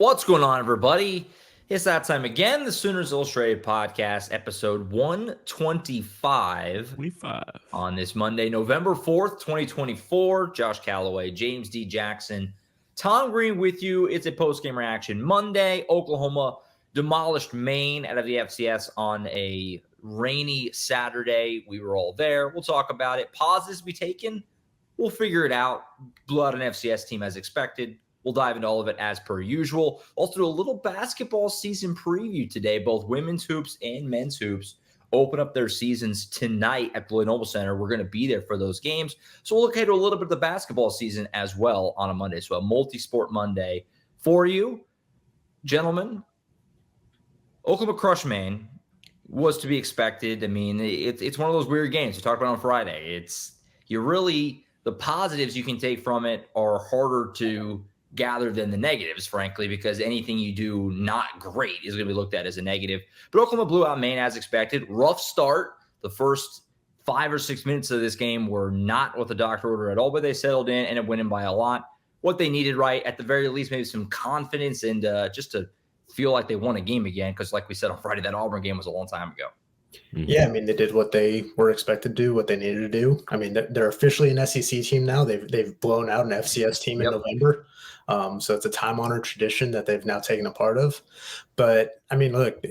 What's going on, everybody? It's that time again. The Sooners Illustrated Podcast, episode 125. 25. On this Monday, November 4th, 2024. Josh Callaway, James D. Jackson, Tom Green with you. It's a post-game reaction Monday. Oklahoma demolished Maine out of the FCS on a rainy Saturday. We were all there. We'll talk about it. Pauses to be taken. We'll figure it out. Blew out an FCS team as expected. We'll dive into all of it as per usual. Also do a little basketball season preview today. Both women's hoops and men's hoops open up their seasons tonight at the Lenovo Center. We're going to be there for those games. So we'll look ahead to a little bit of the basketball season as well on a Monday. So a multi-sport Monday for you. Gentlemen, Oklahoma crushed Maine. Was to be expected. I mean, it's one of those weird games we talked about on Friday. The positives you can take from it are harder to gather than the negatives, frankly, because anything you do not great is going to be looked at as a negative. But Oklahoma blew out Maine as expected. Rough start. The first 5 or 6 minutes of this game were not what the doctor ordered at all, but they settled in and ended up winning by a lot. What they needed, right, at the very least, maybe some confidence and just to feel like they won a game again, because like we said on Friday, that Auburn game was a long time ago. Yeah, I mean, they did what they were expected to do, what they needed to do. I mean, they're officially an SEC team now. They've blown out an FCS team in November. So it's a time-honored tradition that they've now taken a part of. But, I mean, look,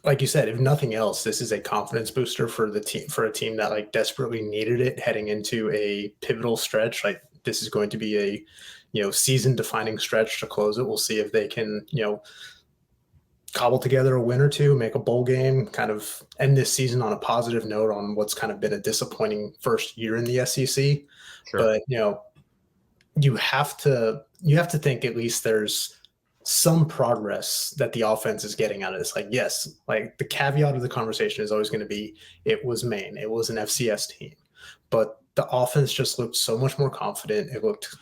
like you said, if nothing else, this is a confidence booster for the team, for a team that, like, desperately needed it heading into a pivotal stretch. Like, this is going to be a, season-defining stretch to close it. We'll see if they can, cobble together a win or two, make a bowl game, kind of end this season on a positive note on what's kind of been a disappointing first year in the SEC. Sure. But, you have to think at least there's some progress that the offense is getting out of this. Like, yes, like the caveat of the conversation is always going to be, it was Maine, it was an FCS team, but the offense just looked so much more confident. It looked,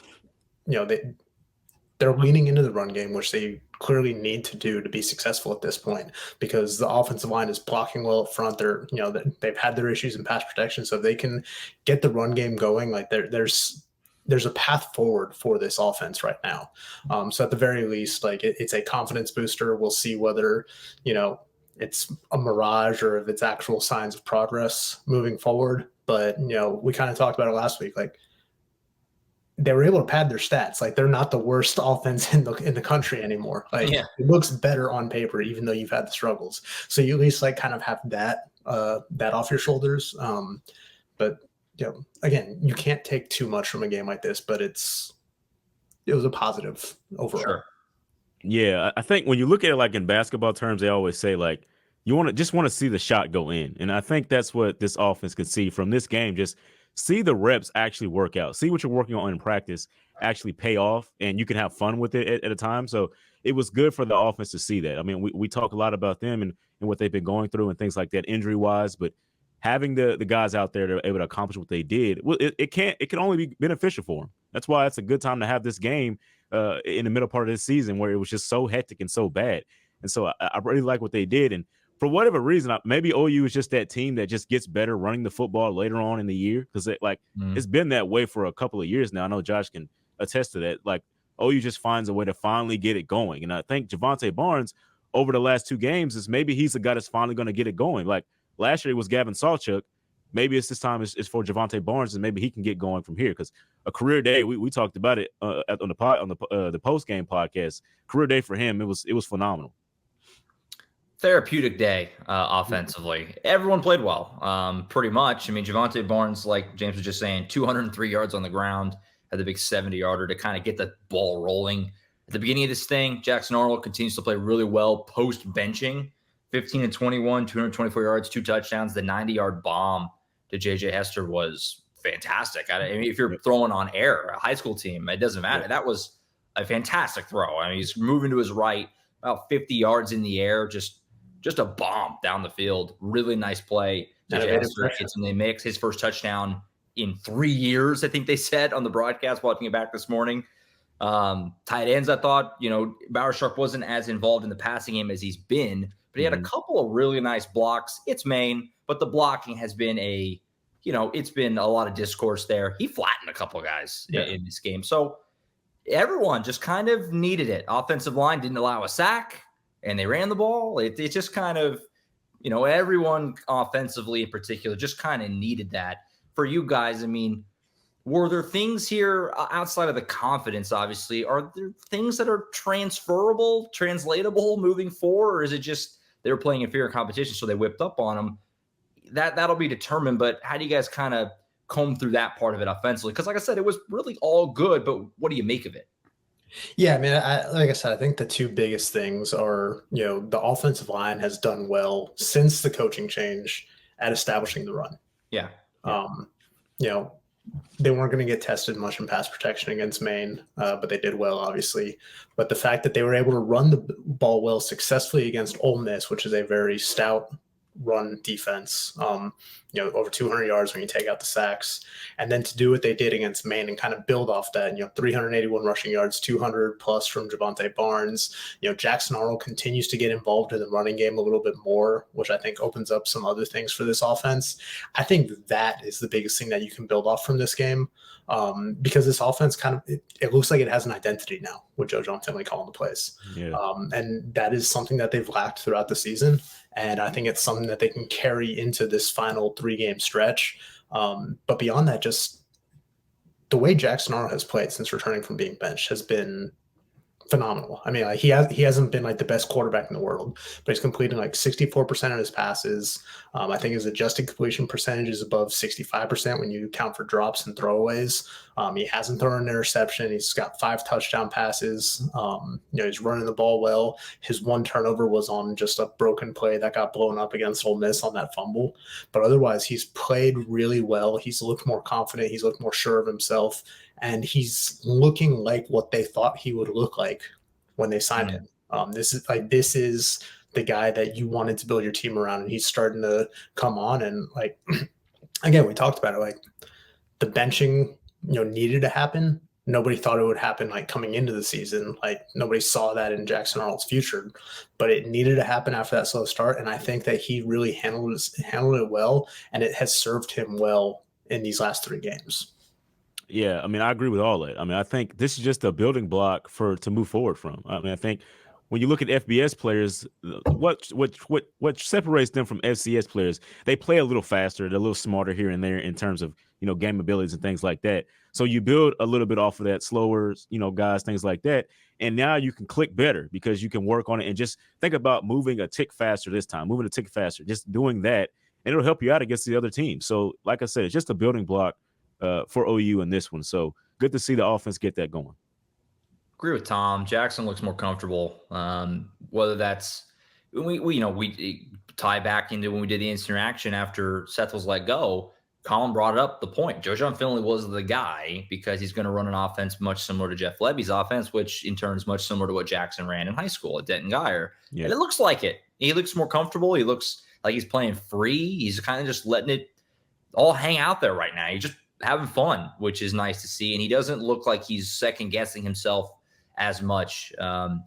they're leaning into the run game, which they clearly need to do to be successful at this point, because the offensive line is blocking well up front. They've had their issues in pass protection, so if they can get the run game going, like there's a path forward for this offense right now. So at the very least, like it's a confidence booster. We'll see whether, it's a mirage or if it's actual signs of progress moving forward. But, we kind of talked about it last week. Like, they were able to pad their stats. Like, they're not the worst offense in the country anymore. Like, It looks better on paper, even though you've had the struggles. So you at least like kind of have that off your shoulders. But again, you can't take too much from a game like this, but it was a positive overall. Sure. Yeah, I think when you look at it like in basketball terms, they always say like you want to see the shot go in, and I think that's what this offense could see from this game. Just see the reps actually work out. See what you're working on in practice actually pay off, and you can have fun with it at a time. So it was good for the offense to see that. I mean, we talk a lot about them and what they've been going through and things like that injury-wise, but having the guys out there that are able to accomplish what they did, well, it can only be beneficial for them. That's why it's a good time to have this game in the middle part of this season where it was just so hectic and so bad. And so I really like what they did. And for whatever reason, maybe OU is just that team that just gets better running the football later on in the year, because it's been that way for a couple of years now. I know Josh can attest to that. Like, OU just finds a way to finally get it going. And I think Javante Barnes over the last 2 games is maybe he's the guy that's finally going to get it going. Like, last year it was Gavin Sawchuk. Maybe it's this time it's for Javante Barnes, and maybe he can get going from here, because a career day, we talked about it on the post game podcast. Career day for him, it was phenomenal. Therapeutic day offensively. Everyone played well, pretty much. I mean, Javante Barnes, like James was just saying, 203 yards on the ground, had the big 70-yarder to kind of get the ball rolling. At the beginning of this thing, Jackson Arnold continues to play really well post-benching. 15 and 21, 224 yards, 2 touchdowns. The 90-yard bomb to J.J. Hester was fantastic. I mean, if you're throwing on air, a high school team, it doesn't matter. That was a fantastic throw. I mean, he's moving to his right, about 50 yards in the air, just a bomb down the field. Really nice play. J.J. Hester gets in the mix. His first touchdown in 3 years, I think they said on the broadcast, watching it back this morning. Tight ends, I thought, Bowersharp wasn't as involved in the passing game as he's been, but he had a couple of really nice blocks. It's Maine, but the blocking has been it's been a lot of discourse there. He flattened a couple of guys in this game. So everyone just kind of needed it. Offensive line didn't allow a sack, and they ran the ball. It just kind of, everyone offensively in particular just kind of needed that. For you guys, I mean, were there things here outside of the confidence, obviously? Are there things that are transferable, translatable moving forward? Or is it just they were playing inferior competition, so they whipped up on them? That'll be determined. But how do you guys kind of comb through that part of it offensively? Because like I said, it was really all good, but what do you make of it? Yeah, I mean, like I said, I think the two biggest things are, the offensive line has done well since the coaching change at establishing the run. Yeah. You know, they weren't going to get tested much in pass protection against Maine, but they did well, obviously. But the fact that they were able to run the ball well successfully against Ole Miss, which is a very stout run defense, over 200 yards when you take out the sacks, and then to do what they did against Maine and kind of build off that, 381 rushing yards, 200 plus from Javonte Barnes. Jackson Arnold continues to get involved in the running game a little bit more, which I think opens up some other things for this offense. I think that is the biggest thing that you can build off from this game, because this offense it looks like it has an identity now with John Finley calling the plays. Yeah. And that is something that they've lacked throughout the season. And I think it's something that they can carry into this final 3-game stretch. But beyond that, just the way Jackson Arnold has played since returning from being benched has been phenomenal. I mean, he hasn't been like the best quarterback in the world, but he's completing like 64% of his passes. I think his adjusted completion percentage is above 65% when you count for drops and throwaways. He hasn't thrown an interception. He's got 5 touchdown passes. He's running the ball well. His one turnover was on just a broken play that got blown up against Ole Miss on that fumble. But otherwise, he's played really well. He's looked more confident. He's looked more sure of himself. And he's looking like what they thought he would look like when they signed him. This is the guy that you wanted to build your team around, and he's starting to come on. And again, we talked about it. The benching, needed to happen. Nobody thought it would happen coming into the season. Nobody saw that in Jackson Arnold's future, but it needed to happen after that slow start. And I think that he really handled it well, and it has served him well in these last 3 games. Yeah, I mean, I agree with all that. I mean, I think this is just a building block to move forward from. I mean, I think when you look at FBS players, what separates them from FCS players, they play a little faster, they're a little smarter here and there in terms of, game abilities and things like that. So you build a little bit off of that, slower, guys, things like that. And now you can click better because you can work on it and just think about moving a tick faster this time, just doing that, and it'll help you out against the other team. So like I said, it's just a building block for OU in this one. So good to see the offense get that going. Agree with Tom. Jackson looks more comfortable. Whether that's we tie back into when we did the instant reaction after Seth was let go. Colin brought up the point. John Finley was the guy because he's going to run an offense much similar to Jeff Lebby's offense, which in turn is much similar to what Jackson ran in high school at Denton Guyer. Yeah. And it looks like it. He looks more comfortable. He looks like he's playing free. He's kind of just letting it all hang out there right now. He's just having fun, which is nice to see. And he doesn't look like he's second guessing himself as much.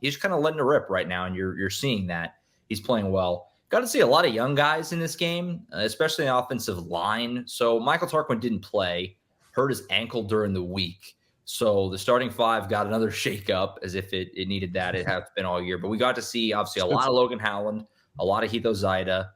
He's kind of letting it rip right now, and you're seeing that he's playing well. Got to see a lot of young guys in this game, especially in the offensive line. So Michael Tarquin didn't play, hurt his ankle during the week. So the starting 5 got another shakeup, as if it needed that. It has been all year. But we got to see, obviously, a lot of Logan Howland, a lot of Heath Ozida.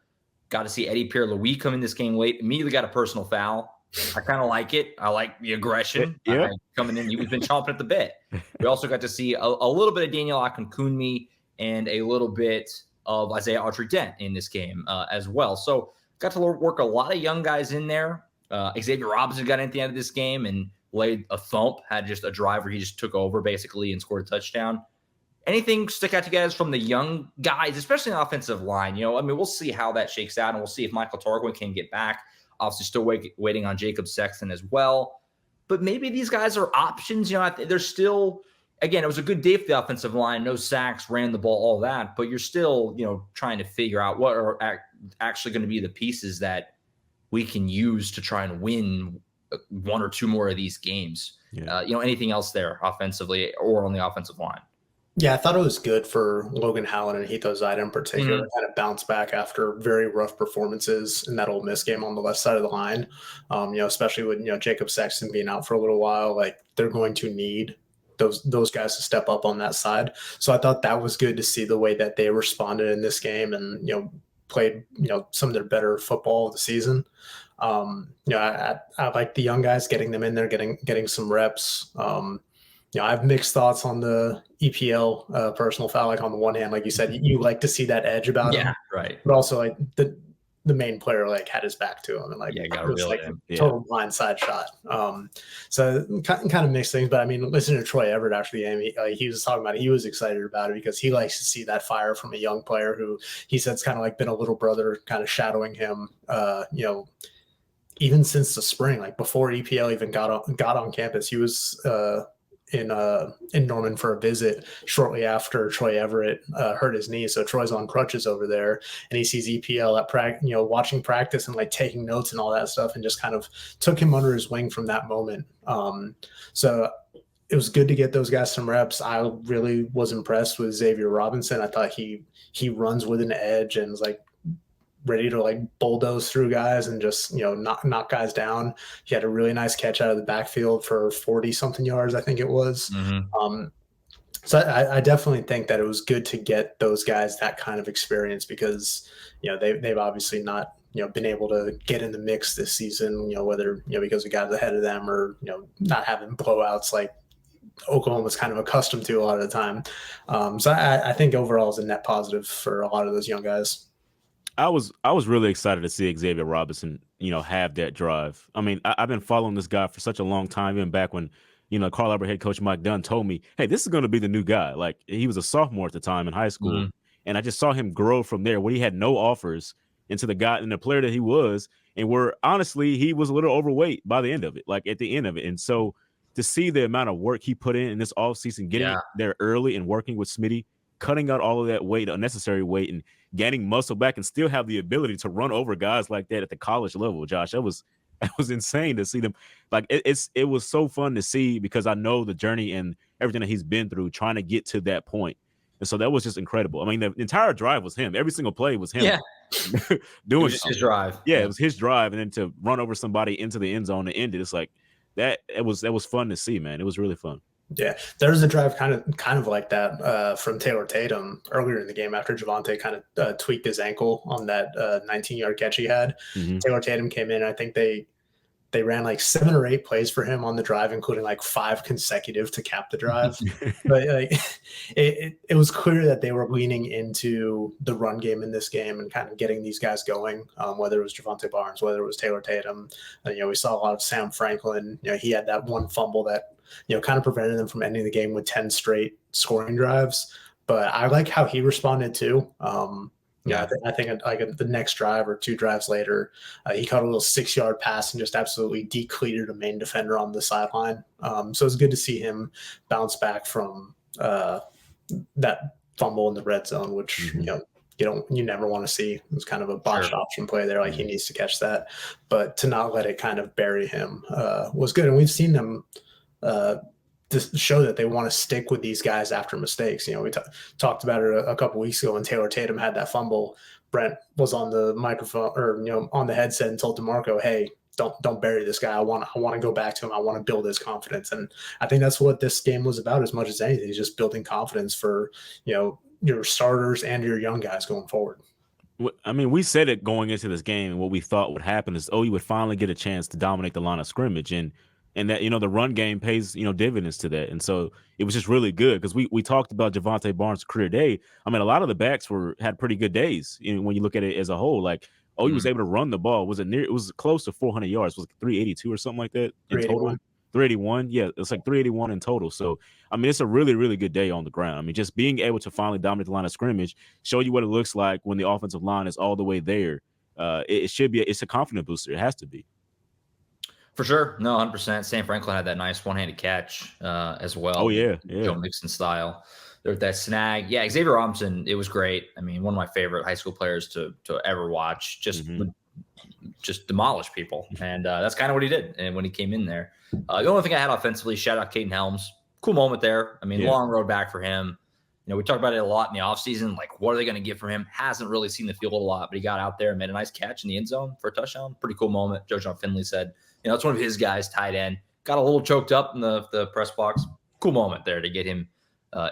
Got to see Eddie Pierre-Louis come in this game late. Immediately got a personal foul. I kind of like it. I like the aggression. Yeah. Coming in. He's been chomping at the bit. We also got to see a little bit of Daniel Akinkunmi and a little bit of Isaiah Autry-Dent in this game as well. So got to work a lot of young guys in there. Xavier Robinson got in at the end of this game and laid a thump, had just a drive where he just took over basically and scored a touchdown. Anything stick out to you guys from the young guys, especially in the offensive line? We'll see how that shakes out, and we'll see if Michael Tarquin can get back. Obviously, still waiting on Jacob Sexton as well. But maybe these guys are options. They're still, again, it was a good day for the offensive line. No sacks, ran the ball, all that. But you're still, trying to figure out what are actually going to be the pieces that we can use to try and win 1 or 2 more of these games. Yeah. Anything else there offensively or on the offensive line? Yeah, I thought it was good for Logan Howland and Heath Ozida in particular to kind of bounce back after very rough performances in that Ole Miss game on the left side of the line. Especially with Jacob Sexton being out for a little while, they're going to need those guys to step up on that side. So I thought that was good to see the way that they responded in this game and, played, some of their better football of the season. I like the young guys, getting them in there, getting some reps. I have mixed thoughts on the EPL personal foul. Like on the one hand, like you said, you like to see that edge about him, right. but also like the main player like had his back to him and like it was like him. a total blindside shot. So kind of mixed things. But I mean, listening to Troy Everett after the game, he was talking about it. He was excited about it because he likes to see that fire from a young player who he said's kind of like been a little brother, kind of shadowing him. Even since the spring, like before EPL even got on campus, he was in Norman for a visit shortly after Troy Everett hurt his knee. So Troy's on crutches over there, and he sees EPL at watching practice and like taking notes and all that stuff, and just kind of took him under his wing from that moment. So it was good to get those guys some reps. I really was impressed with Xavier Robinson. I thought he runs with an edge and is like ready to like bulldoze through guys and just knock guys down. He had a really nice catch out of the backfield for 40 something yards, I think it was. So I definitely think that it was good to get those guys that kind of experience because they've obviously not been able to get in the mix this season, whether because of guys ahead of them or not having blowouts like Oklahoma's kind of accustomed to a lot of the time. So I think overall is a net positive for a lot of those young guys. I was really excited to see Xavier Robinson, have that drive. I mean, I've been following this guy for such a long time, even back when, Carl Albert head coach Mike Dunn told me, hey, this is going to be the new guy. Like, he was a sophomore at the time in high school, and I just saw him grow from there where he had no offers into the guy and the player that he was, and where honestly he was a little overweight by the end of it, like at the end of it. And so to see the amount of work he put in this offseason, getting there early and working with Smitty, cutting out all of that weight, unnecessary weight, and gaining muscle back and still have the ability to run over guys like that at the college level, Josh. That was insane to see them. Like it was so fun to see because I know the journey and everything that he's been through trying to get to that point. And so that was just incredible. I mean, the entire drive was him. Every single play was him doing it was his drive. Yeah, it was his drive. And then to run over somebody into the end zone and end it, it's like that. That was fun to see, man. It was really fun. Yeah, there was a drive kind of like that from Taylor Tatum earlier in the game after Javonte kind of tweaked his ankle on that 19-yard catch he had. Taylor Tatum came in. I think they ran like 7 or 8 plays for him on the drive, including like 5 consecutive to cap the drive. But like, it was clear that they were leaning into the run game in this game and kind of getting these guys going, whether it was Javonte Barnes, whether it was Taylor Tatum. We saw a lot of Sam Franklin. He had that one fumble that kind of prevented them from ending the game with 10 straight scoring drives. But I like how he responded too. I think like the next drive or 2 drives later, he caught a little 6-yard pass and just absolutely decleated a Maine defender on the sideline. So it's good to see him bounce back from that fumble in the red zone, which you never want to see. It was kind of a botched option play there. Like he needs to catch that, but to not let it kind of bury him was good. And we've seen them to show that they want to stick with these guys after mistakes. We talked about it a couple weeks ago when Taylor Tatum had that fumble. Brent was on the microphone or on the headset and told DeMarco, "Hey, don't bury this guy. I want to go back to him. I want to build his confidence." And I think that's what this game was about as much as anything. Is just building confidence for your starters and your young guys going forward. I mean, we said it going into this game, and what we thought would happen is OU would finally get a chance to dominate the line of scrimmage, and that the run game pays dividends to that. And so it was just really good because we talked about Javonte Barnes' career day. I mean, a lot of the backs had pretty good days when you look at it as a whole. Like OU was able to run the ball. It was close to 400 yards. Was it 382 or something like that in total? 381. Yeah, it's like 381 in total. So I mean, it's a really, really good day on the ground. I mean, just being able to finally dominate the line of scrimmage, show you what it looks like when the offensive line is all the way there. It's a confidence booster. It has to be. For sure. No, 100%. Sam Franklin had that nice one-handed catch as well. Oh, yeah. Joe Mixon style. There with that snag. Yeah, Xavier Robinson, it was great. I mean, one of my favorite high school players to ever watch. Just demolish people. And that's kind of what he did. And when he came in there. The only thing I had offensively, shout out Caden Helms. Cool moment there. I mean, long road back for him. We talked about it a lot in the offseason. Like, what are they going to get from him? Hasn't really seen the field a lot, but he got out there and made a nice catch in the end zone for a touchdown. Pretty cool moment. Joe John Finley said, it's one of his guys, tight end. Got a little choked up in the press box. cool moment there to get him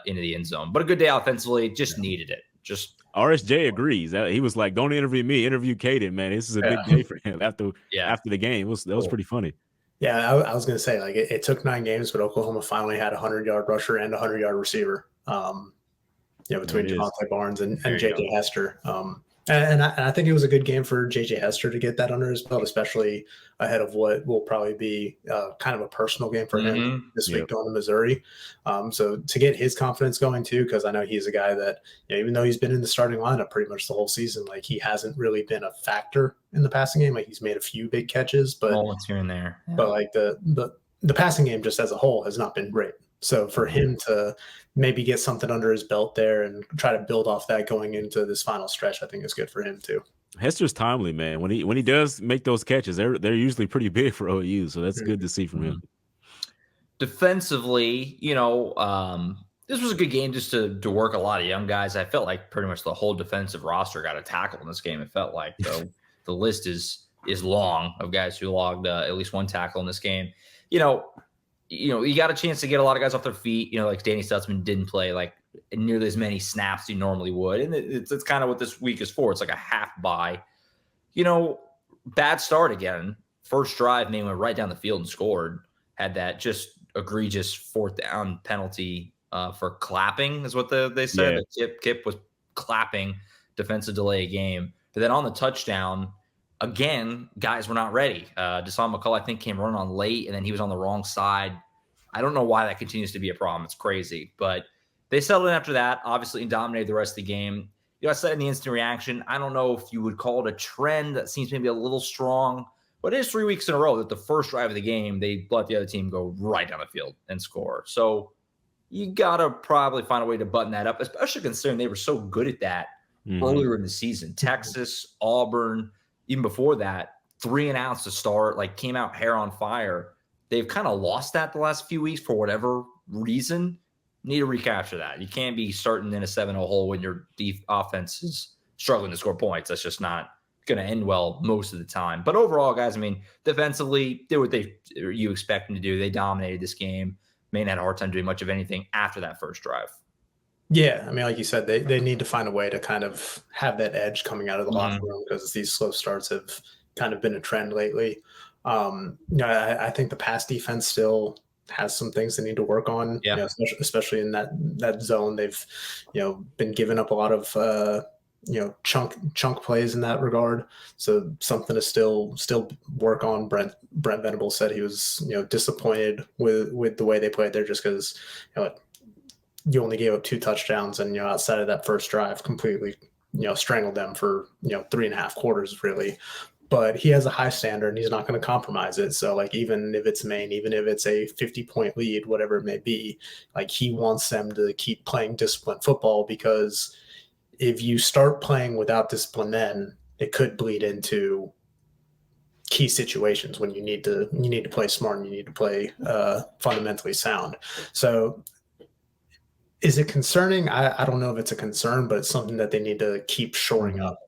into the end zone. But a good day offensively, just needed it. Just RSJ agrees. He was like, "Don't interview me, interview Caden, man. This is a big day for him after the game." That was pretty funny. Yeah, I was going to say, like, it took 9 games, but Oklahoma finally had a 100-yard rusher and a 100-yard receiver. Between Javonte Barnes and JJ Hester. And I think it was a good game for JJ Hester to get that under his belt, especially ahead of what will probably be kind of a personal game for him this week going to Missouri. So to get his confidence going too, because I know he's a guy that, even though he's been in the starting lineup pretty much the whole season, like he hasn't really been a factor in the passing game. Like he's made a few big catches, but moments here and there. Yeah. But like the passing game just as a whole has not been great. So for him to maybe get something under his belt there and try to build off that going into this final stretch, I think is good for him too. Hester's timely, man. When he does make those catches, they're usually pretty big for OU. So that's good to see from him. Defensively, this was a good game just to work a lot of young guys. I felt like pretty much the whole defensive roster got a tackle in this game. It felt like the list is long of guys who logged at least one tackle in this game. You got a chance to get a lot of guys off their feet. Like Danny Stutzman didn't play like nearly as many snaps as he normally would. And it's kind of what this week is for. It's like a half bye. Bad start again. First drive, Maine went right down the field and scored. Had that just egregious 4th down penalty for clapping is what they said. Yeah. Kip was clapping, defensive delay a game. But then on the touchdown, again, guys were not ready. Deshaun McCullough, I think, came running on late, and then he was on the wrong side. I don't know why that continues to be a problem. It's crazy. But they settled in after that, obviously, and dominated the rest of the game. I said in the instant reaction, I don't know if you would call it a trend. That seems maybe a little strong. But it is 3 weeks in a row that the first drive of the game, they let the other team go right down the field and score. So you got to probably find a way to button that up, especially considering they were so good at that earlier in the season. Texas, Auburn, even before that, 3 and outs to start, like came out hair on fire. They've kind of lost that the last few weeks for whatever reason. Need to recapture that. You can't be starting in a 7-0 hole when your offense is struggling to score points. That's just not going to end well most of the time. But overall, guys, defensively, did what you expect them to do. They dominated this game. Maine had a hard time doing much of anything after that first drive. Yeah, like you said, they need to find a way to kind of have that edge coming out of the locker room because these slow starts have kind of been a trend lately. I think the pass defense still has some things they need to work on. Yeah. Especially in that zone. They've been giving up a lot of chunk plays in that regard. So something to still work on. Brent Venables said he was disappointed with the way they played there just because you only gave up 2 touchdowns and outside of that first drive completely strangled them for 3.5 quarters really. But he has a high standard and he's not going to compromise it. So like even if it's Maine, even if it's a 50-point lead, whatever it may be, like he wants them to keep playing disciplined football because if you start playing without discipline, then it could bleed into key situations when you need to play smart and you need to play fundamentally sound. So is it concerning? I don't know if it's a concern, but it's something that they need to keep shoring up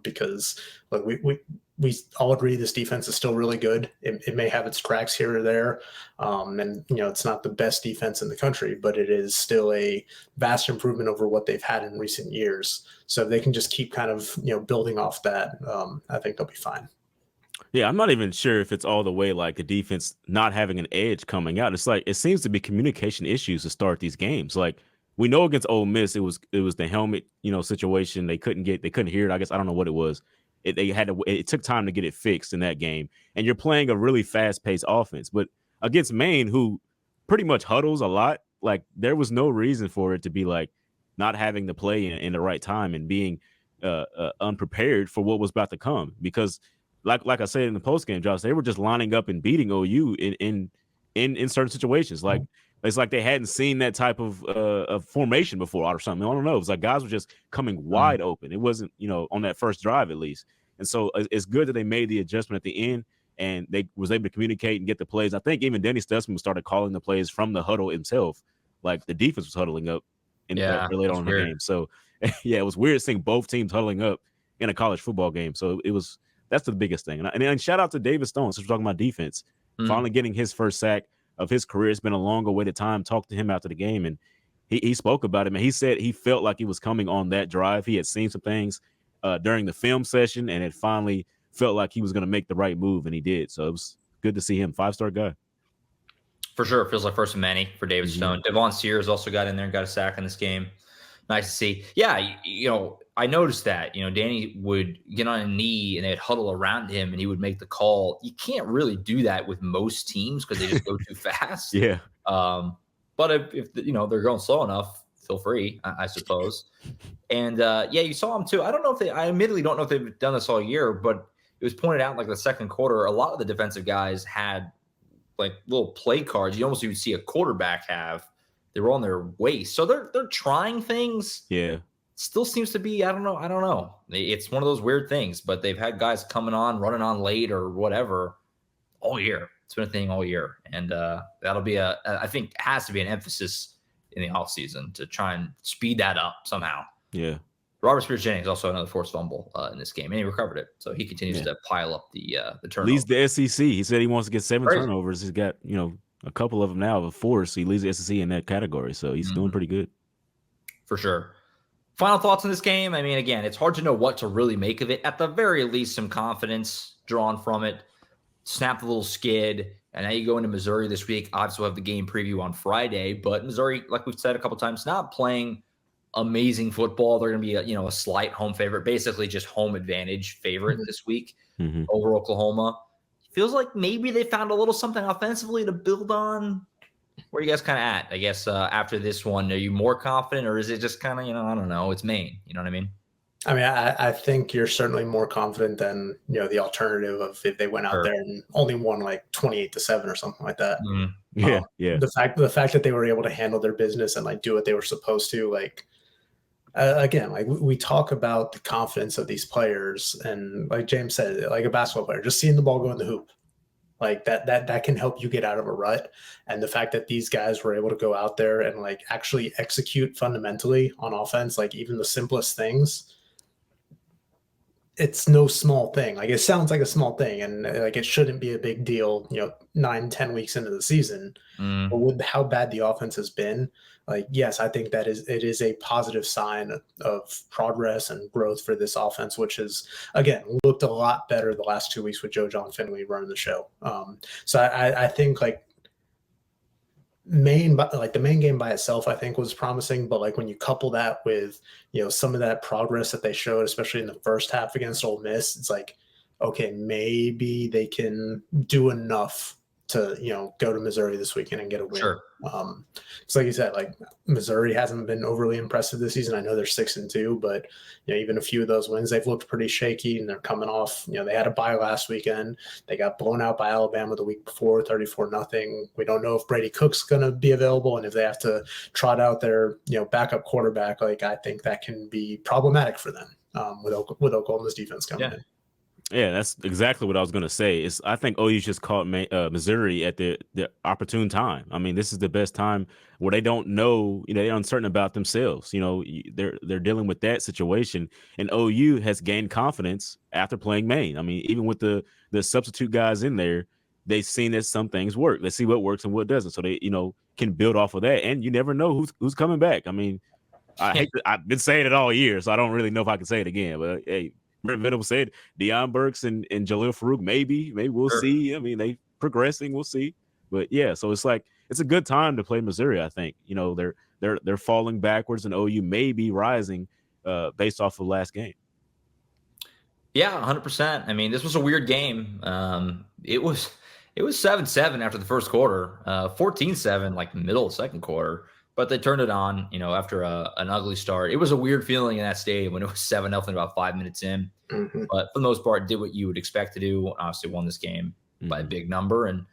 because like we all agree this defense is still really good. It may have its cracks here or there. And, it's not the best defense in the country, but it is still a vast improvement over what they've had in recent years. So if they can just keep kind of, building off that, I think they'll be fine. Yeah, I'm not even sure if it's all the way like the defense not having an edge coming out. It's like it seems to be communication issues to start these games. Like we know against Ole Miss, it was the helmet, situation. They couldn't hear it. I guess I don't know what it was. It took time to get it fixed in that game. And you're playing a really fast-paced offense. But against Maine, who pretty much huddles a lot, like there was no reason for it to be like not having the play in the right time and being unprepared for what was about to come. Because like I said in the postgame, Josh, they were just lining up and beating OU in certain situations. Like it's like they hadn't seen that type of formation before or something. I don't know. It was like guys were just coming wide open. It wasn't, on that first drive at least. And so it's good that they made the adjustment at the end and they was able to communicate and get the plays. I think even Denny Stutzman started calling the plays from the huddle himself. Like the defense was huddling up late on in the game. So yeah, it was weird seeing both teams huddling up in a college football game. So that's the biggest thing. And shout out to David Stone, since we're talking about defense, finally getting his first sack. of his career. It's been a long awaited time. Talked to him after the game, and he spoke about it, man. He said he felt like he was coming on that drive. He had seen some things during the film session, and it finally felt like he was going to make the right move, and he did. So it was good to see him. 5-star guy. For sure. Feels like first of many for David Stone. Devon Sears also got in there and got a sack in this game. Nice to see. Yeah, I noticed that. Danny would get on a knee and they'd huddle around him and he would make the call. You can't really do that with most teams because they just go too fast. Yeah. But if they're going slow enough, feel free, I suppose. And you saw him too. I admittedly don't know if they've done this all year, but it was pointed out like the second quarter, a lot of the defensive guys had like little play cards. You almost even see a quarterback have. They were on their waist. So they're trying things. Yeah. Still seems to be, I don't know. It's one of those weird things, but they've had guys coming on, running on late or whatever all year. It's been a thing all year. And that'll be I think it has to be an emphasis in the offseason to try and speed that up somehow. Yeah. Robert Spears-Jennings also another forced fumble in this game, and he recovered it. So he continues to pile up the turnovers. Leads the SEC. He said he wants to get 7 turnovers. He's got, a couple of them now of 4, so he leads the SEC in that category. So he's doing pretty good. For sure. Final thoughts on this game? I mean, again, it's hard to know what to really make of it. At the very least, some confidence drawn from it. Snap the little skid. And now you go into Missouri this week. Obviously, we'll have the game preview on Friday. But Missouri, like we've said a couple times, not playing amazing football. They're going to be a slight home favorite, basically just home advantage favorite this week over Oklahoma. Feels like maybe they found a little something offensively to build on. Where are you guys kind of at? I guess after this one, are you more confident, or is it just kind of I don't know? It's Maine. You know what I mean? I mean, I think you're certainly more confident than the alternative of if they went out there and only won like 28-7 or something like that. Yeah. The fact that they were able to handle their business and like do what they were supposed to, like. Again, like we talk about the confidence of these players, and like James said, like a basketball player, just seeing the ball go in the hoop, like that can help you get out of a rut. And the fact that these guys were able to go out there and like actually execute fundamentally on offense, like even the simplest things, it's no small thing. Like it sounds like a small thing, and like it shouldn't be a big deal, 9-10 weeks into the season. But with how bad the offense has been, like, yes, I think it is a positive sign of progress and growth for this offense, which has, again, looked a lot better the last 2 weeks with Joe John Finley running the show. So I think like the Maine game by itself, I think was promising, but like when you couple that with, some of that progress that they showed, especially in the first half against Ole Miss, it's like, okay, maybe they can do enough to, go to Missouri this weekend and get a win. Sure. So like you said, like Missouri hasn't been overly impressive this season. I know they're 6-2, but even a few of those wins, they've looked pretty shaky, and they're coming off, they had a bye last weekend. They got blown out by Alabama the week before, 34-0. We don't know if Brady Cook's going to be available, and if they have to trot out their, backup quarterback, like I think that can be problematic for them with Oklahoma's defense coming in. Yeah, that's exactly what I was going to say. I think OU just caught Missouri at the opportune time. I mean, this is the best time where they don't know, they're uncertain about themselves. They're dealing with that situation, and OU has gained confidence after playing Maine. I mean, even with the substitute guys in there, they've seen that some things work. Let's see what works and what doesn't, so they can build off of that. And you never know who's coming back. I mean, I've been saying it all year, so I don't really know if I can say it again. But hey. Brent Venables said Deion Burks and Jalil Farouk, maybe we'll see. I mean, they progressing, we'll see. But yeah, so it's like it's a good time to play Missouri. I think they're falling backwards, and OU may be rising based off of last game. Yeah, 100%. I mean, this was a weird game. It was 7-7 after the first quarter, 14-7 like middle of the second quarter. But they turned it on, after an ugly start. It was a weird feeling in that stadium when it was 7-0 about 5 minutes in. But for the most part, did what you would expect to do. Obviously won this game by a big number. And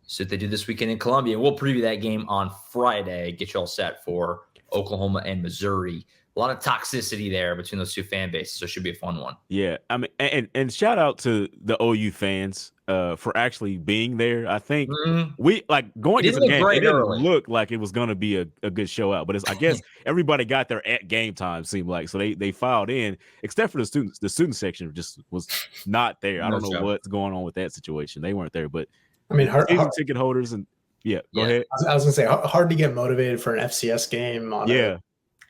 so they do this weekend in Columbia. We'll preview that game on Friday, get you all set for Oklahoma and Missouri. A lot of toxicity there between those two fan bases, so it should be a fun one. Yeah, I mean, and shout out to the OU fans for actually being there. I think we like going to the game. It didn't look like it was going to be a good show out, but I guess everybody got there at game time. Seemed like so they filed in, except for the students. The student section just was not there. I don't know what's going on with that situation. They weren't there, but I mean, season ticket holders and Yeah, go ahead. I was gonna say hard to get motivated for an FCS game on a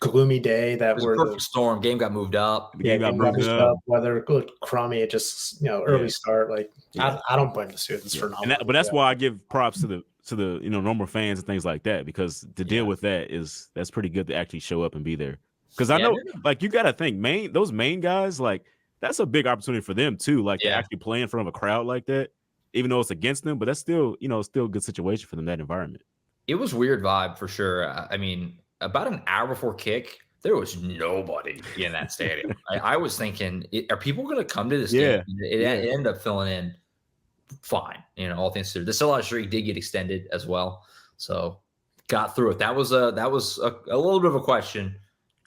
gloomy day It was a perfect storm. Game got moved up. The game got moved up. Weather looked crummy. It just early start. Like I don't blame the students for not. But that's why I give props to the normal fans and things like that, because to deal with that's pretty good to actually show up and be there. Because I know, like, you got to think those Maine guys, like, that's a big opportunity for them too. Like to actually play in front of a crowd like that, even though it's against them, but that's still still a good situation for them, that environment. It was weird vibe for sure. I mean, about an hour before kick, there was nobody in that stadium. I was thinking, are people going to come to this game? It ended up filling in fine. All things considered. The sellout streak did get extended as well, so got through it. That was a little bit of a question.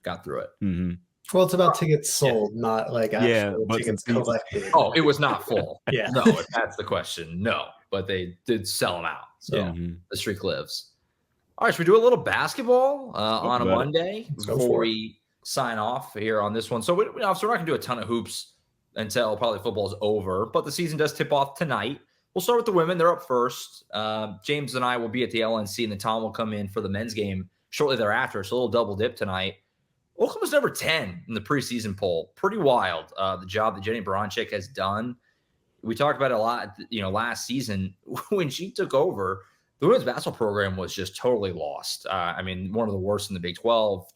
Got through it. Mm-hmm. Well, it's about tickets sold, not like actual tickets collected. Oh, it was not full. No, if that's the question. No, but they did sell them out. So the streak lives. All right, should we do a little basketball on a Monday before we sign off here on this one? So we're not going to do a ton of hoops until probably football is over, but the season does tip off tonight. We'll start with the women. They're up first. James and I will be at the LNC, and then Tom will come in for the men's game shortly thereafter. So a little double dip tonight. Oklahoma's number 10 in the preseason poll. Pretty wild, the job that Jenny Baranczyk has done. We talked about it a lot, last season when she took over. The women's basketball program was just totally lost. I mean, one of the worst in the Big 12.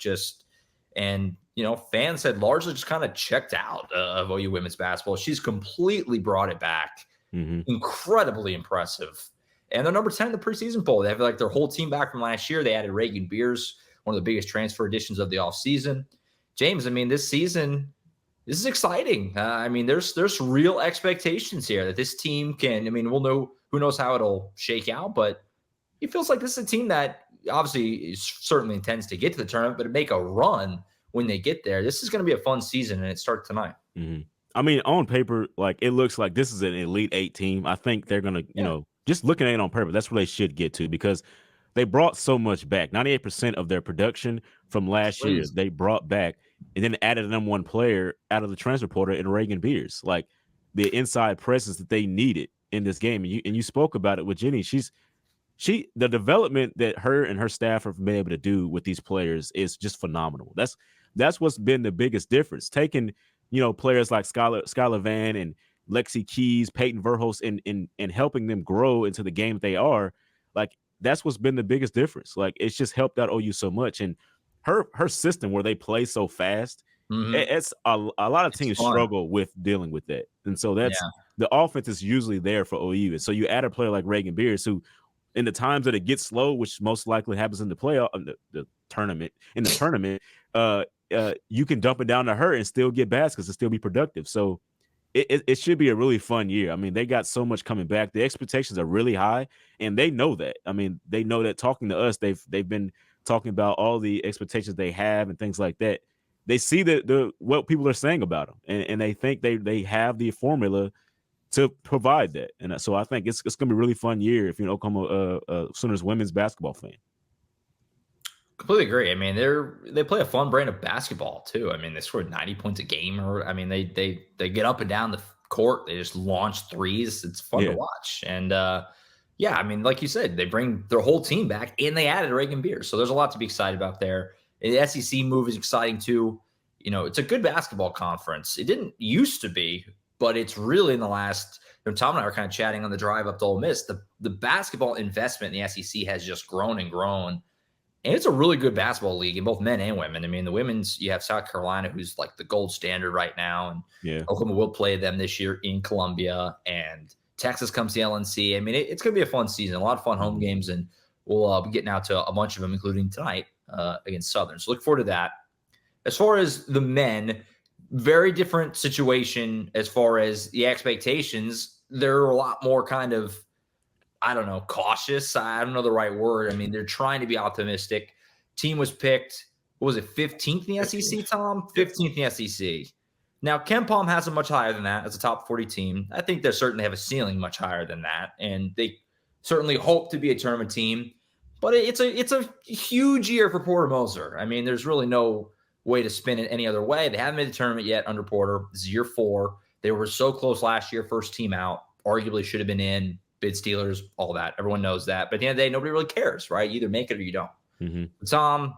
Fans had largely just kind of checked out of OU women's basketball. She's completely brought it back. Incredibly impressive. And they're number 10 in the preseason poll. They have like their whole team back from last year. They added Reagan Beers, one of the biggest transfer additions of the offseason. James, I mean, this season, this is exciting. There's real expectations here that this team can, we'll know, who knows how it'll shake out, but it feels like this is a team that obviously certainly intends to get to the tournament, but to make a run when they get there. This is going to be a fun season, and it starts tonight. I mean, on paper, like, it looks like this is an Elite Eight team. I think they're going to, just looking at it on paper, that's where they should get to, because they brought so much back. 98% of their production from last year, they brought back, and then added a number one player out of the transfer portal in Reagan Beers. Like, the inside presence that they needed in this game. And you spoke about it with Jenny. The development that her and her staff have been able to do with these players is just phenomenal. That's what's been the biggest difference. Taking, players like Skylar Van and Lexi Keys, Peyton Verhulst, and helping them grow into the game they are. Like, that's what's been the biggest difference. Like, it's just helped out OU so much. And her system where they play so fast, it's a lot of teams struggle with dealing with that. And so the offense is usually there for OU. And so you add a player like Reagan Beers, who, in the times that it gets slow, which most likely happens in the playoff, the tournament, you can dump it down to her and still get baskets and still be productive. So it should be a really fun year. I mean, they got so much coming back. The expectations are really high, and they know that. I mean, they know that. Talking to us, they've been talking about all the expectations they have and things like that. They see what people are saying about them, and they think they have the formula to provide that. And so I think it's going to be a really fun year if you're an Oklahoma Sooners women's basketball fan. Completely agree. I mean, they play a fun brand of basketball too. I mean, they scored 90 points a game, they get up and down the court. They just launch threes. It's fun to watch. And like you said, they bring their whole team back, and they added Reagan Beers. So there's a lot to be excited about there. The SEC move is exciting too. It's a good basketball conference. It didn't used to be, but it's really in the last. Tom and I were kind of chatting on the drive up to Ole Miss. The basketball investment in the SEC has just grown and grown. And it's a really good basketball league in both men and women. I mean, the women's, you have South Carolina, who's like the gold standard right now. And Oklahoma will play them this year in Columbia. And Texas comes to the LNC. I mean, it's going to be a fun season, a lot of fun home games. And we'll be getting out to a bunch of them, including tonight against Southern. So look forward to that. As far as the men, very different situation as far as the expectations. They're a lot more kind of, cautious. I don't know the right word. I mean, they're trying to be optimistic. Team was picked, what was it, 15th in the SEC, Tom? 15th in the SEC. Now, KenPom has them much higher than that as a top 40 team. I think they certainly have a ceiling much higher than that, and they certainly hope to be a tournament team. But it's a huge year for Porter Moser. I mean, there's really no way to spin it any other way. They haven't made the tournament yet under Porter. This is year 4. They were so close last year, first team out. Arguably should have been in. bid stealers, all that. Everyone knows that. But at the end of the day, nobody really cares, right? You either make it or you don't. Mm-hmm. Tom,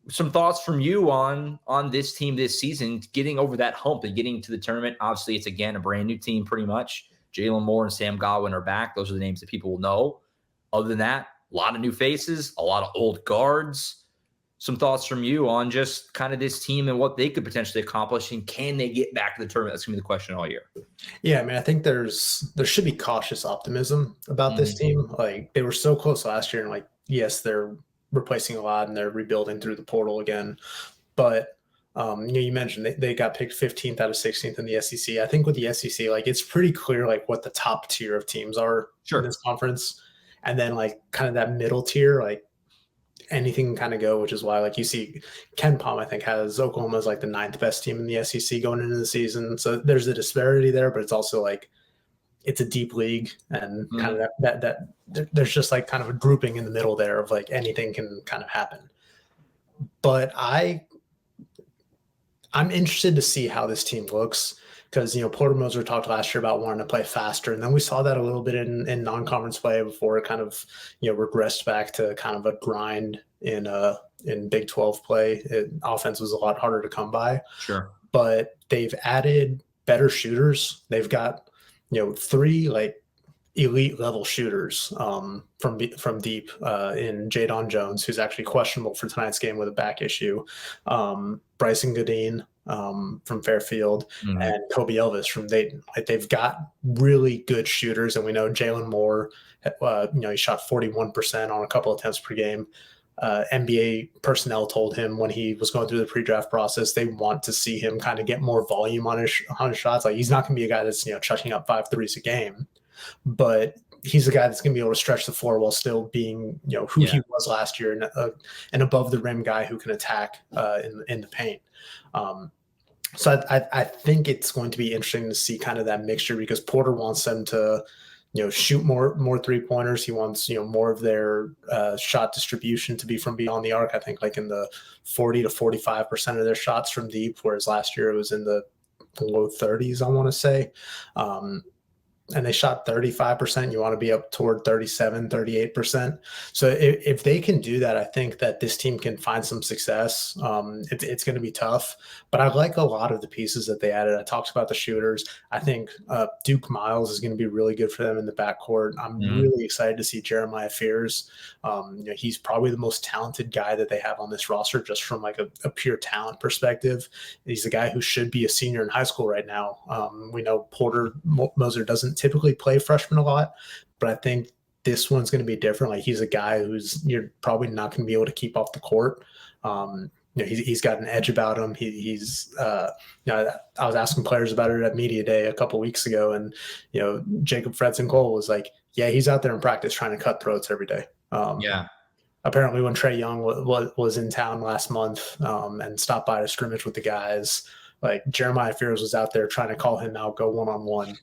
some thoughts from you on this team this season, getting over that hump and getting to the tournament. Obviously, it's, again, a brand new team pretty much. Jalen Moore and Sam Godwin are back. Those are the names that people will know. Other than that, a lot of new faces, a lot of old guards. Some thoughts from you on just kind of this team and what they could potentially accomplish, and can they get back to the tournament? That's going to be the question all year. Yeah, I mean, I think there should be cautious optimism about this team. Like, they were so close last year, and like, yes, they're replacing a lot and they're rebuilding through the portal again. But you mentioned they got picked 15th out of 16th in the SEC. I think with the SEC, like, it's pretty clear like what the top tier of teams are in this conference, and then like kind of that middle tier, like, anything can kind of go, which is why, like, you see Ken Palm, I think, has Oklahoma as like the 9th best team in the SEC going into the season. So there's a disparity there, but it's also like it's a deep league, and kind of that there's just like kind of a grouping in the middle there of like anything can kind of happen. But I'm interested to see how this team looks, because, Porter Moser talked last year about wanting to play faster, and then we saw that a little bit in non-conference play before it kind of regressed back to kind of a grind in Big 12 play. Offense was a lot harder to come by. Sure, but they've added better shooters. They've got 3 like elite level shooters from deep in Jadon Jones, who's actually questionable for tonight's game with a back issue, Bryson Godin from Fairfield, and Kobe Elvis from Dayton. Like, they've got really good shooters, and we know Jalen Moore, he shot 41% on a couple of attempts per game. NBA personnel told him when he was going through the pre-draft process, they want to see him kind of get more volume on his shots. Like, he's not going to be a guy that's chucking up 5 threes a game, but he's a guy that's going to be able to stretch the floor while still being who he was last year, and an above the rim guy who can attack in the paint. So I think it's going to be interesting to see kind of that mixture, because Porter wants them to shoot more 3-pointers. He wants more of their shot distribution to be from beyond the arc. I think like in the 40 to 45% of their shots from deep, whereas last year it was in the low 30s, I want to say. And they shot 35%. You want to be up toward 37, 38%. So if they can do that, I think that this team can find some success. It's going to be tough, but I like a lot of the pieces that they added. I talked about the shooters. I think Duke Miles is going to be really good for them in the backcourt. I'm really excited to see Jeremiah Fears. He's probably the most talented guy that they have on this roster, just from like a pure talent perspective. He's a guy who should be a senior in high school right now. We know Porter Moser doesn't typically play freshmen a lot, but I think this one's going to be different. Like, he's a guy you're probably not going to be able to keep off the court. He's got an edge about him. I was asking players about it at media day a couple weeks ago, and Jacob Fredson Cole was like, yeah, he's out there in practice trying to cut throats every day. Apparently when Trae Young was in town last month and stopped by to scrimmage with the guys, like, Jeremiah Fears was out there trying to call him out, go one-on-one,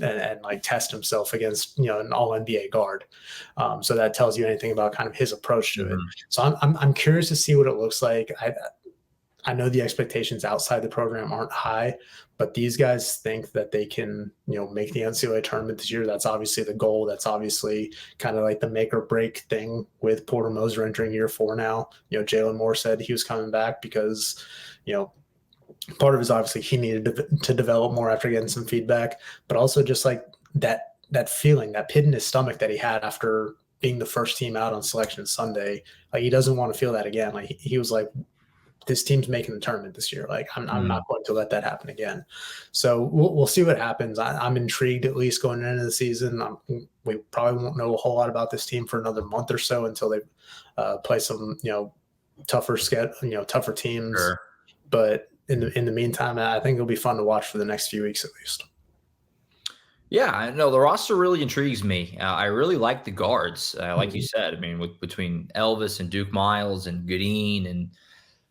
and like test himself against, an all NBA guard. So that tells you anything about kind of his approach to it. So I'm curious to see what it looks like. I know the expectations outside the program aren't high, but these guys think that they can, make the NCAA tournament this year. That's obviously the goal. That's obviously kind of like the make or break thing with Porter Moser entering year 4 now. Jalen Moore said he was coming back because, part of it is obviously he needed to develop more after getting some feedback, but also just like that feeling, that pit in his stomach that he had after being the first team out on Selection Sunday. Like, he doesn't want to feel that again. Like, he was like, this team's making the tournament this year. Like, I'm not going to let that happen again. So we'll see what happens. I'm intrigued, at least going into the season. We probably won't know a whole lot about this team for another month or so until they play some, tougher teams. Sure. But in the meantime, I think it'll be fun to watch for the next few weeks at least. Yeah, I know the roster really intrigues me. I really like the guards, like you said. I mean, between Elvis and Duke Miles and Godin, and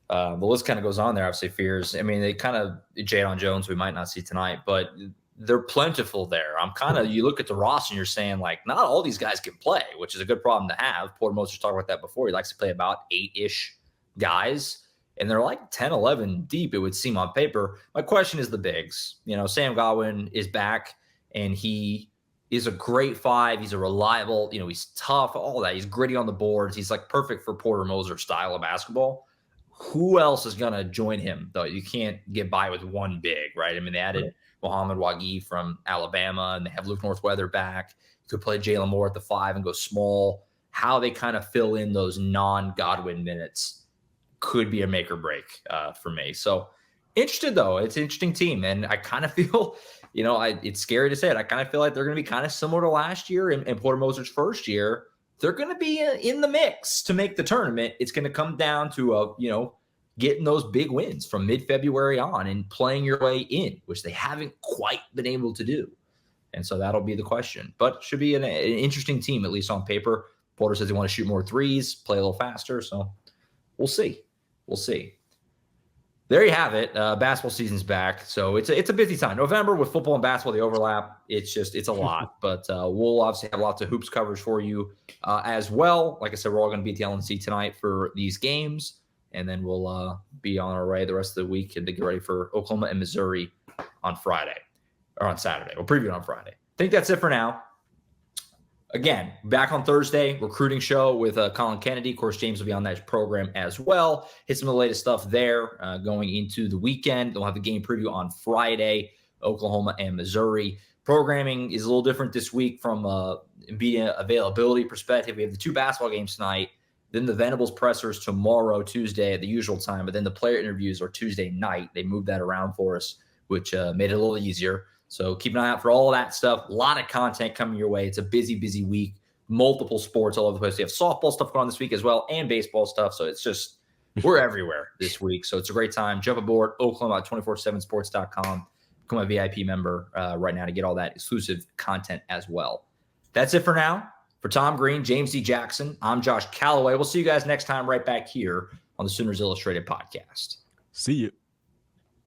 the list kind of goes on there. Obviously, Fears. I mean, they kind of Jadon Jones we might not see tonight, but they're plentiful there. You look at the roster and you're saying, like, not all these guys can play, which is a good problem to have. Porter Moser's talked about that before. He likes to play about 8-ish guys. And they're like 10, 11 deep, it would seem on paper. My question is the bigs. Sam Godwin is back, and he is a great 5. He's a reliable, he's tough, all that. He's gritty on the boards. He's like perfect for Porter Moser style of basketball. Who else is going to join him, though? You can't get by with one big, right? I mean, they added Mohamed Wagi from Alabama, and they have Luke Northweather back. You could play Jalen Moore at the 5 and go small. How they kind of fill in those non-Godwin minutes could be a make or break for me. So interested, though. It's an interesting team, and I kind of feel, it's scary to say it. I kind of feel like they're going to be kind of similar to last year and Porter Moser's first year. They're going to be in the mix to make the tournament. It's going to come down to, getting those big wins from mid-February on and playing your way in, which they haven't quite been able to do. And so that'll be the question. But should be an interesting team, at least on paper. Porter says they want to shoot more threes, play a little faster. So we'll see. We'll see. There you have it. Basketball season's back. So it's a busy time. November with football and basketball, the overlap, it's a lot. But we'll obviously have lots of hoops coverage for you as well. Like I said, we're all going to be at the LNC tonight for these games. And then we'll be on our way the rest of the week and to get ready for Oklahoma and Missouri on Friday or on Saturday. We'll preview it on Friday. I think that's it for now. Again, back on Thursday, recruiting show with Colin Kennedy. Of course, James will be on that program as well. Hit some of the latest stuff there going into the weekend. We'll have the game preview on Friday, Oklahoma and Missouri. Programming is a little different this week from a media availability perspective. We have the 2 basketball games tonight. Then the Venables pressers tomorrow, Tuesday at the usual time. But then the player interviews are Tuesday night. They moved that around for us, which made it a little easier. So keep an eye out for all of that stuff. A lot of content coming your way. It's a busy, busy week. Multiple sports all over the place. We have softball stuff going on this week as well and baseball stuff. So it's just, we're everywhere this week. So it's a great time. Jump aboard Oklahoma247sports.com. Become a VIP member right now to get all that exclusive content as well. That's it for now. For Tom Green, James D. Jackson, I'm Josh Callaway. We'll see you guys next time right back here on the Sooners Illustrated podcast. See you.